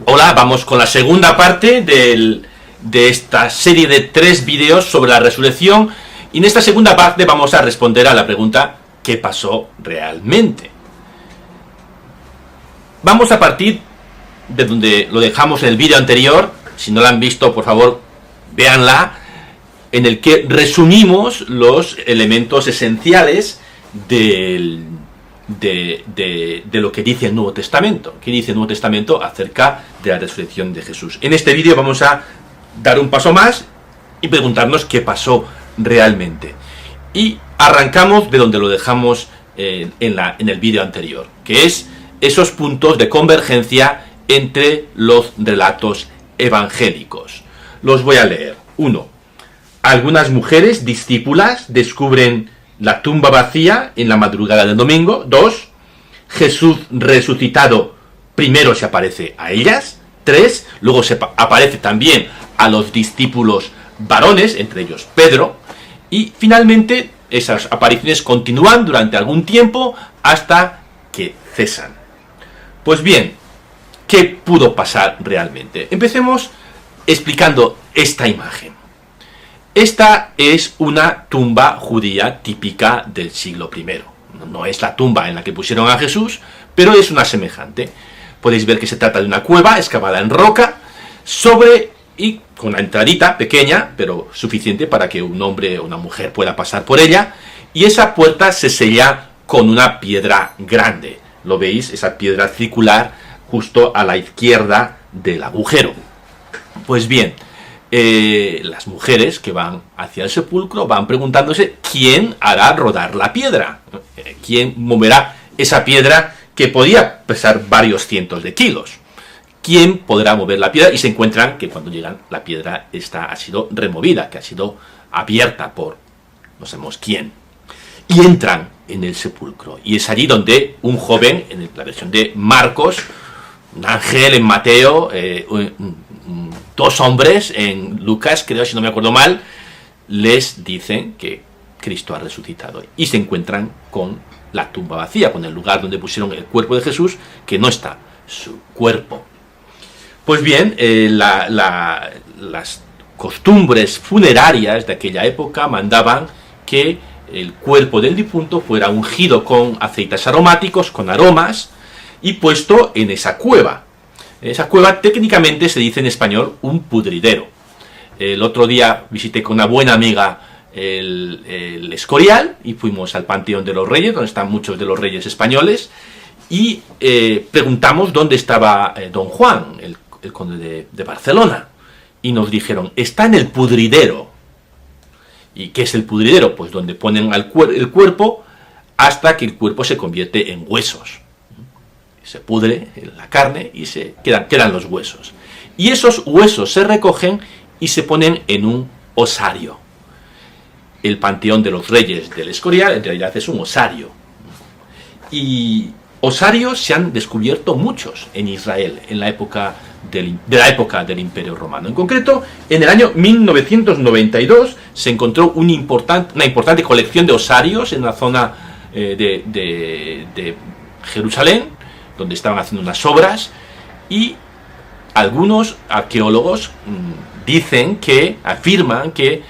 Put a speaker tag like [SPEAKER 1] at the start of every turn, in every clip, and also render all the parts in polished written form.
[SPEAKER 1] Hola, vamos con la segunda parte de esta serie de 3 vídeos sobre la resurrección. Y en esta segunda parte vamos a responder a la pregunta: ¿qué pasó realmente? Vamos a partir de donde lo dejamos en el vídeo anterior. Si no la han visto, por favor, véanla, en el que resumimos los elementos esenciales de lo que dice el Nuevo Testamento. ¿Qué dice el Nuevo Testamento acerca de la resurrección de Jesús? En este vídeo vamos a dar un paso más y preguntarnos qué pasó realmente. Y arrancamos de donde lo dejamos en el vídeo anterior, que es esos puntos de convergencia entre los relatos evangélicos. Los voy a leer. 1. Algunas mujeres discípulas descubren la tumba vacía en la madrugada del domingo. 2. Jesús resucitado primero se aparece a ellas. 3. Luego se aparece también a los discípulos varones, entre ellos Pedro. Y finalmente esas apariciones continúan durante algún tiempo hasta que cesan. Pues bien, ¿qué pudo pasar realmente? Empecemos explicando esta imagen. Esta es una tumba judía típica del siglo I. No es la tumba en la que pusieron a Jesús, pero es una semejante. Podéis ver que se trata de una cueva excavada en roca, y con una entradita pequeña, pero suficiente para que un hombre o una mujer pueda pasar por ella, y esa puerta se sella con una piedra grande. ¿Lo veis? Esa piedra circular justo a la izquierda del agujero. Pues bien, las mujeres que van hacia el sepulcro van preguntándose quién hará rodar la piedra, quién moverá esa piedra que podía pesar varios cientos de kilos, quién podrá mover la piedra, y se encuentran que cuando llegan la piedra ha sido removida, que ha sido abierta por no sabemos quién, y entran en el sepulcro, y es allí donde un joven, en la versión de Marcos, un ángel en Mateo, 2 hombres en Lucas, creo, si no me acuerdo mal, les dicen que Cristo ha resucitado, y se encuentran con la tumba vacía, con el lugar donde pusieron el cuerpo de Jesús, que no está su cuerpo. Pues bien, las costumbres funerarias de aquella época mandaban que el cuerpo del difunto fuera ungido con aceites aromáticos, con aromas, y puesto en esa cueva. Esa cueva técnicamente se dice en español un pudridero. El otro día visité con una buena amiga el Escorial y fuimos al Panteón de los Reyes, donde están muchos de los reyes españoles, y preguntamos dónde estaba don Juan, el conde de Barcelona, y nos dijeron: está en el pudridero. ¿Y qué es el pudridero? Pues donde ponen el cuerpo hasta que el cuerpo se convierte en huesos. Se pudre la carne y quedan los huesos. Y esos huesos se recogen y se ponen en un osario. El Panteón de los Reyes del Escorial en realidad es un osario. Y osarios se han descubierto muchos en Israel en la época del Imperio Romano. En concreto, en el año 1992 se encontró una importante colección de osarios en la zona de Jerusalén, donde estaban haciendo unas obras, y algunos arqueólogos afirman que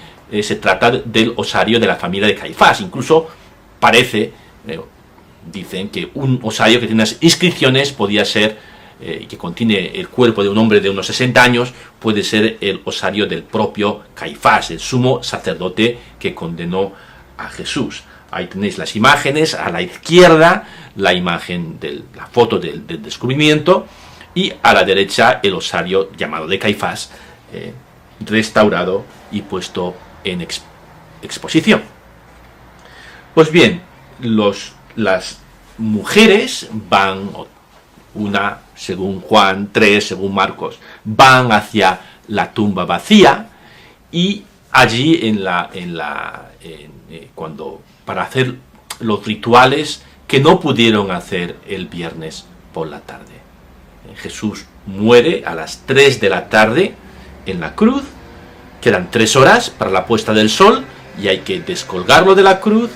[SPEAKER 1] se trata del osario de la familia de Caifás. Incluso dicen que un osario que tiene unas inscripciones podía ser, que contiene el cuerpo de un hombre de unos 60 años, puede ser el osario del propio Caifás, el sumo sacerdote que condenó a Jesús. Ahí tenéis las imágenes, a la izquierda la imagen la foto del descubrimiento, y a la derecha el osario llamado de Caifás, restaurado y puesto en exposición. Pues bien, las mujeres van, una según Juan, 3 según Marcos, van hacia la tumba vacía, y allí para hacer los rituales que no pudieron hacer el viernes por la tarde. Jesús muere a las 3 de la tarde en la cruz. Quedan 3 horas para la puesta del sol y hay que descolgarlo de la cruz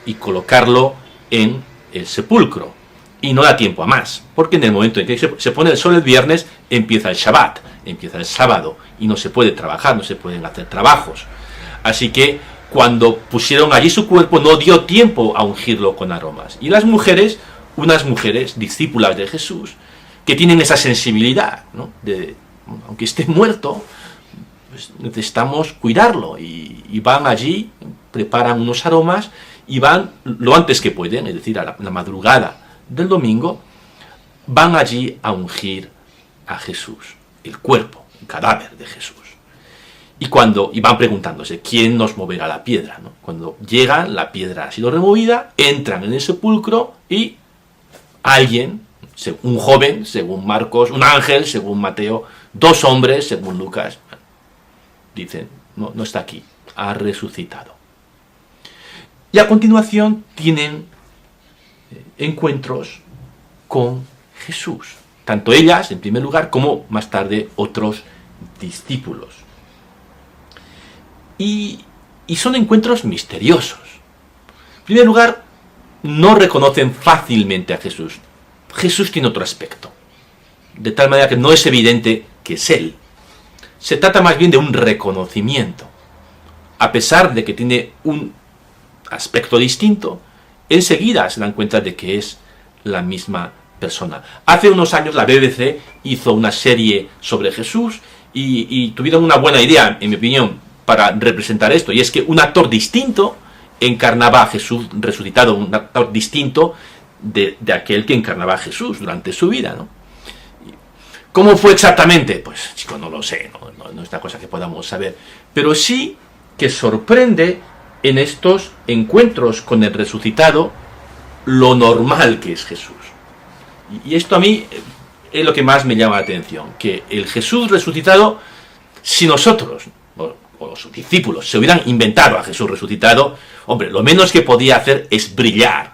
[SPEAKER 1] y colocarlo en el sepulcro. y no da tiempo a más, porque en el momento en que se pone el sol el viernes, empieza el Shabbat, empieza el sábado, y no se puede trabajar, no se pueden hacer trabajos. Así que cuando pusieron allí su cuerpo, no dio tiempo a ungirlo con aromas. Y las mujeres, unas mujeres discípulas de Jesús, que tienen esa sensibilidad, ¿no? Aunque esté muerto, pues necesitamos cuidarlo, y van allí, preparan unos aromas, y van lo antes que pueden, es decir, a la madrugada del domingo, van allí a ungir a Jesús, el cuerpo, el cadáver de Jesús. Y van preguntándose, ¿quién nos moverá la piedra? ¿No? Cuando llegan, la piedra ha sido removida, entran en el sepulcro y alguien, un joven, según Marcos, un ángel, según Mateo, 2 hombres, según Lucas, dicen, no está aquí, ha resucitado. Y a continuación tienen encuentros con Jesús, tanto ellas, en primer lugar, como más tarde otros discípulos. Y son encuentros misteriosos. En primer lugar, no reconocen fácilmente a Jesús. Jesús tiene otro aspecto, de tal manera que no es evidente que es Él. Se trata más bien de un reconocimiento. A pesar de que tiene un aspecto distinto, enseguida se dan cuenta de que es la misma persona. Hace unos años la BBC hizo una serie sobre Jesús y tuvieron una buena idea, en mi opinión, para representar esto, y es que un actor distinto encarnaba a Jesús resucitado, un actor distinto de aquel que encarnaba a Jesús durante su vida, ¿no? ¿Cómo fue exactamente? Pues, chicos, no lo sé, no es una cosa que podamos saber, pero sí que sorprende en estos encuentros con el resucitado lo normal que es Jesús. Y esto a mí es lo que más me llama la atención, que el Jesús resucitado, si nosotros, o los discípulos, se hubieran inventado a Jesús resucitado, hombre, lo menos que podía hacer es brillar.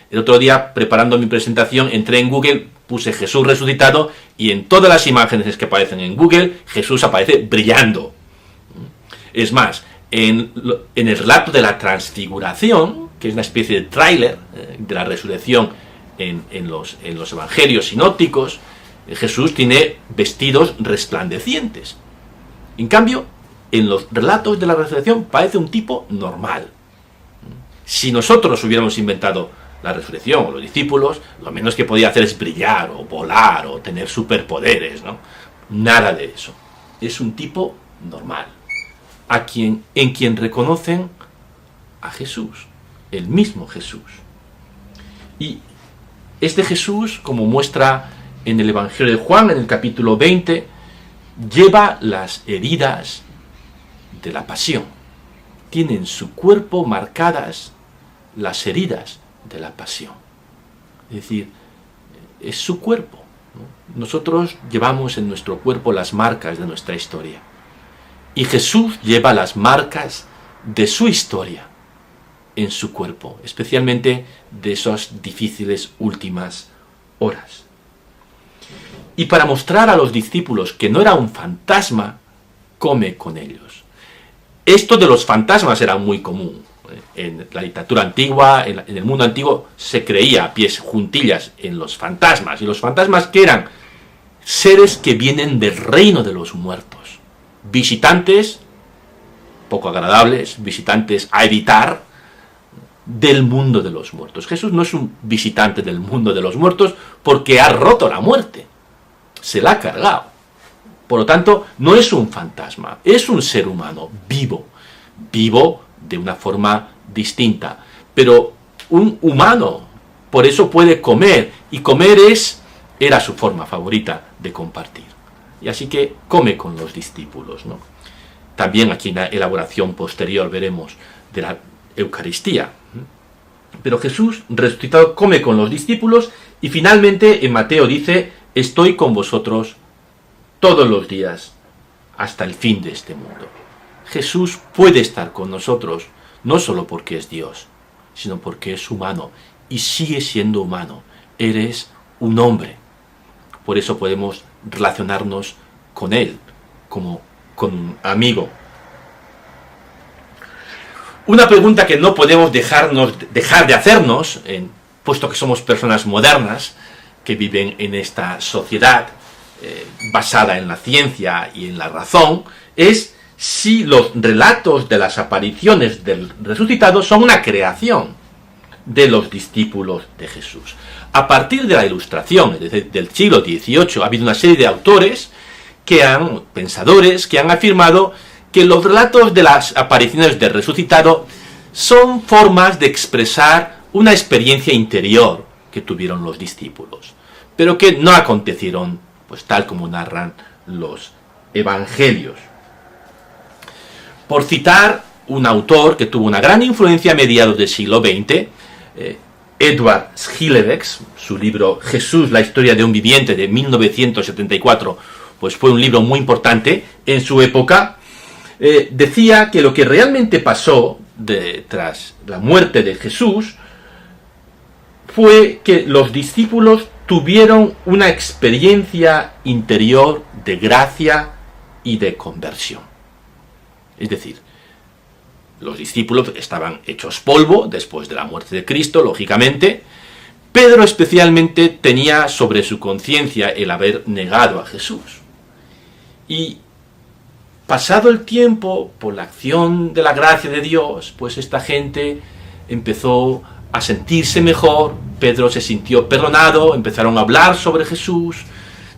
[SPEAKER 1] El otro día, preparando mi presentación, entré en Google, puse Jesús resucitado, y en todas las imágenes que aparecen en Google, Jesús aparece brillando. Es más, en el relato de la transfiguración, que es una especie de tráiler de la resurrección en los evangelios sinópticos, Jesús tiene vestidos resplandecientes. En cambio, en los relatos de la resurrección parece un tipo normal. Si nosotros hubiéramos inventado la resurrección, o los discípulos, lo menos que podía hacer es brillar, o volar, o tener superpoderes, ¿no? Nada de eso. Es un tipo normal, en quien reconocen a Jesús, el mismo Jesús. Y este Jesús, como muestra en el Evangelio de Juan, en el capítulo 20, lleva las heridas de la pasión. Tiene en su cuerpo marcadas las heridas de la pasión. Es decir, es su cuerpo, ¿no? Nosotros llevamos en nuestro cuerpo las marcas de nuestra historia. Y Jesús lleva las marcas de su historia en su cuerpo, especialmente de esas difíciles últimas horas. Y para mostrar a los discípulos que no era un fantasma, come con ellos. Esto de los fantasmas era muy común. En la literatura antigua, en el mundo antiguo, se creía a pies juntillas en los fantasmas. ¿Y los fantasmas qué eran? Seres que vienen del reino de los muertos. Visitantes, poco agradables, visitantes a evitar, del mundo de los muertos. Jesús no es un visitante del mundo de los muertos porque ha roto la muerte. Se la ha cargado. Por lo tanto, no es un fantasma, es un ser humano vivo de una forma distinta, pero un humano, por eso puede comer, y comer era su forma favorita de compartir. Y así que come con los discípulos, ¿no? También aquí en la elaboración posterior veremos de la Eucaristía. Pero Jesús resucitado come con los discípulos, y finalmente en Mateo dice: estoy con vosotros todos los días hasta el fin de este mundo. Jesús puede estar con nosotros, no solo porque es Dios, sino porque es humano, y sigue siendo humano. Eres un hombre. Por eso podemos relacionarnos con Él, como con un amigo. Una pregunta que no podemos dejar de hacernos puesto que somos personas modernas que viven en esta sociedad basada en la ciencia y en la razón, es si los relatos de las apariciones del resucitado son una creación de los discípulos de Jesús. A partir de la Ilustración, es decir, del siglo XVIII, ha habido una serie de autores, pensadores, que han afirmado que los relatos de las apariciones del resucitado son formas de expresar una experiencia interior que tuvieron los discípulos, pero que no acontecieron pues tal como narran los evangelios. Por citar un autor que tuvo una gran influencia a mediados del siglo XX, Edward Schillebeeckx, su libro Jesús, la historia de un viviente, de 1974, pues fue un libro muy importante en su época, decía que lo que realmente pasó tras la muerte de Jesús fue que los discípulos tuvieron una experiencia interior de gracia y de conversión. Es decir, los discípulos estaban hechos polvo después de la muerte de Cristo, lógicamente. Pedro especialmente tenía sobre su conciencia el haber negado a Jesús. Y pasado el tiempo, por la acción de la gracia de Dios, pues esta gente empezó a sentirse mejor. Pedro se sintió perdonado, empezaron a hablar sobre Jesús,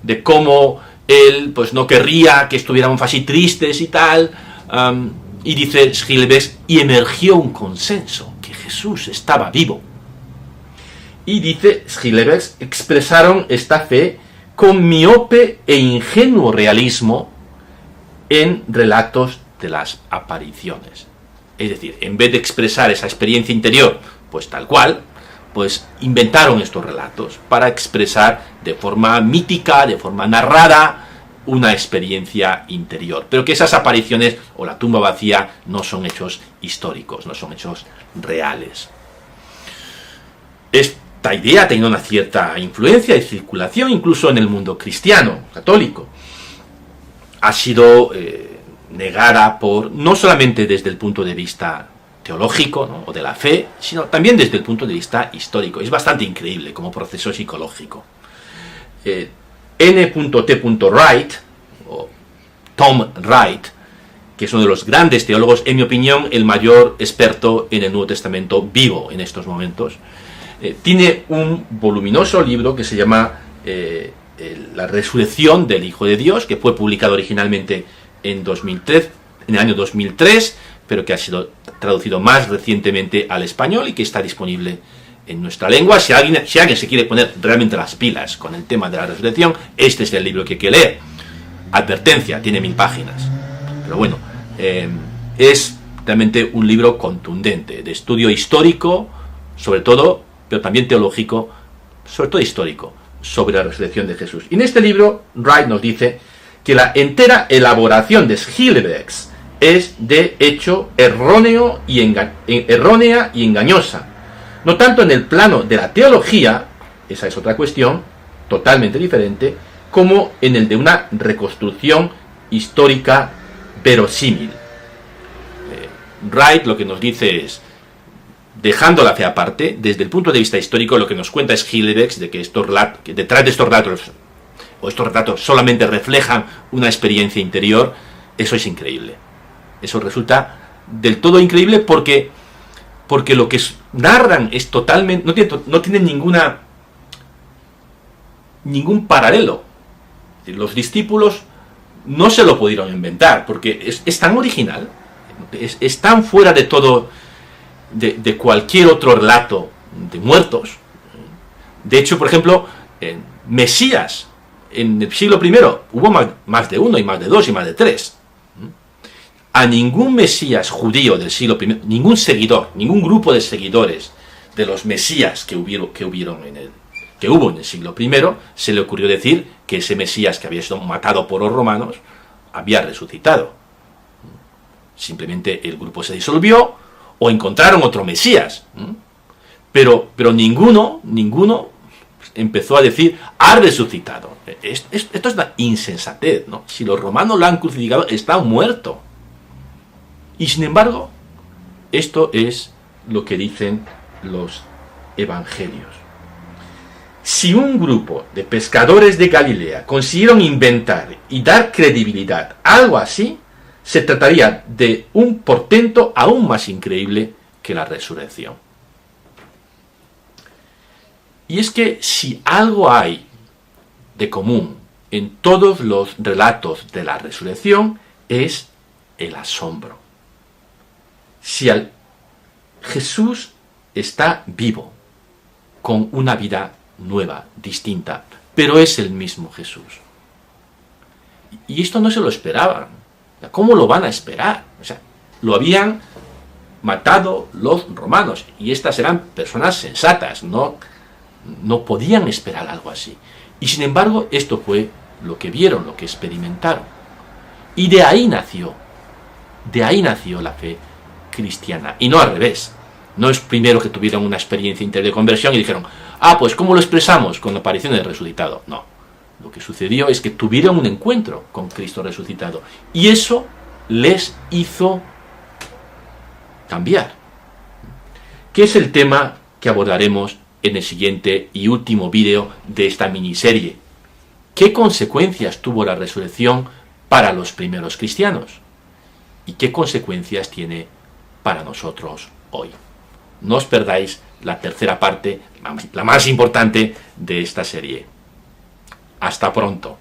[SPEAKER 1] de cómo él pues no querría que estuviéramos así tristes y tal. Y dice Schillebeeckx, y emergió un consenso, que Jesús estaba vivo. Y dice Schillebeeckx, expresaron esta fe con miope e ingenuo realismo en relatos de las apariciones. Es decir, en vez de expresar esa experiencia interior, pues tal cual, pues inventaron estos relatos para expresar de forma mítica, de forma narrada, una experiencia interior, pero que esas apariciones o la tumba vacía no son hechos históricos, no son hechos reales. Esta idea ha tenido una cierta influencia y circulación incluso en el mundo cristiano, católico. Ha sido negada no solamente desde el punto de vista teológico, ¿no?, o de la fe, sino también desde el punto de vista histórico. Es bastante increíble como proceso psicológico. N.T. Wright, o Tom Wright, que es uno de los grandes teólogos, en mi opinión, el mayor experto en el Nuevo Testamento vivo en estos momentos, tiene un voluminoso libro que se llama La resurrección del Hijo de Dios, que fue publicado originalmente en el año 2003, pero que ha sido traducido más recientemente al español y que está disponible en nuestra lengua. Si alguien se quiere poner realmente las pilas con el tema de la resurrección, este es el libro que hay que leer. Advertencia, tiene 1000 páginas. Pero bueno, es realmente un libro contundente, de estudio histórico, sobre todo, pero también teológico, sobre todo histórico, sobre la resurrección de Jesús. Y en este libro, Wright nos dice que la entera elaboración de Schillebeeckx es de hecho errónea y engañosa. No tanto en el plano de la teología, esa es otra cuestión, totalmente diferente, como en el de una reconstrucción histórica verosímil. Wright lo que nos dice es, dejando la fe aparte, desde el punto de vista histórico, lo que nos cuenta es Schillebeeckx, de que detrás de estos relatos solamente reflejan una experiencia interior. Eso es increíble. Eso resulta del todo increíble porque lo que narran es totalmente, no tiene ningún paralelo. Los discípulos no se lo pudieron inventar, porque es tan original, es tan fuera de todo, de cualquier otro relato de muertos. De hecho, por ejemplo, Mesías, en el siglo I, hubo más de uno, y más de dos, y más de tres. A ningún Mesías judío del siglo I, ningún seguidor, ningún grupo de seguidores de los Mesías que hubo en el siglo I, se le ocurrió decir que ese Mesías que había sido matado por los romanos había resucitado. Simplemente el grupo se disolvió o encontraron otro Mesías. Pero ninguno empezó a decir, ha resucitado. Esto es una insensatez, ¿no? Si los romanos lo han crucificado, está muerto. Y sin embargo, esto es lo que dicen los evangelios. Si un grupo de pescadores de Galilea consiguieron inventar y dar credibilidad a algo así, se trataría de un portento aún más increíble que la resurrección. Y es que si algo hay de común en todos los relatos de la resurrección, es el asombro. Si Jesús está vivo, con una vida nueva, distinta, pero es el mismo Jesús. Y esto no se lo esperaban. ¿Cómo lo van a esperar? O sea, lo habían matado los romanos, y estas eran personas sensatas, no podían esperar algo así. Y sin embargo, esto fue lo que vieron, lo que experimentaron. Y de ahí nació la fe cristiana, y no al revés. No es primero que tuvieron una experiencia interior de conversión y dijeron, pues ¿cómo lo expresamos? Con la aparición del resucitado. No, lo que sucedió es que tuvieron un encuentro con Cristo resucitado, y eso les hizo cambiar. Que es el tema que abordaremos en el siguiente y último vídeo de esta miniserie. ¿Qué consecuencias tuvo la resurrección para los primeros cristianos? ¿Y qué consecuencias tiene para nosotros hoy? No os perdáis la tercera parte, la más importante de esta serie. Hasta pronto.